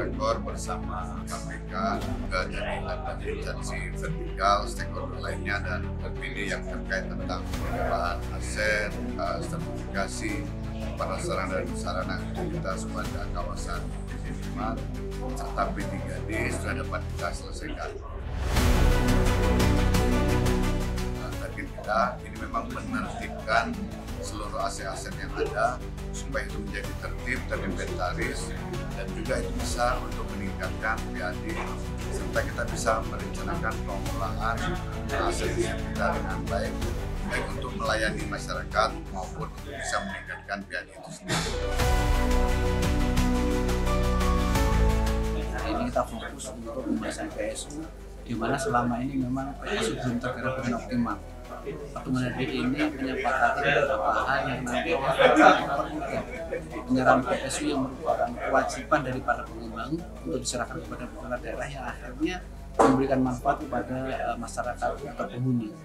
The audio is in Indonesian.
Ekor bersama KPK juga dari instansi vertikal, stakeholder lainnya dan terpilih yang terkait tentang pengelolaan aset, sertifikasi, prasarana dan sarana aktivitas pada kawasan P5 serta P3D sudah dapat kita selesaikan. Target kita ini memang menertibkan seluruh aset-aset yang ada supaya itu menjadi tertib, terinventaris, dan juga itu bisa untuk meningkatkan PAD serta kita bisa merencanakan pengelolaan aset kita dengan baik untuk melayani masyarakat maupun untuk bisa meningkatkan PAD itu sendiri. Hari ini kita fokus untuk pembahasan PSU, di mana selama ini memang PSU belum tergarap dengan optimal. Pertemuan hari ini menyepakati beberapa hal yang nanti penyerahan PSU yang merupakan kewajiban dari para pengembang untuk diserahkan kepada pemerintah daerah yang akhirnya memberikan manfaat kepada masyarakat atau penghuni.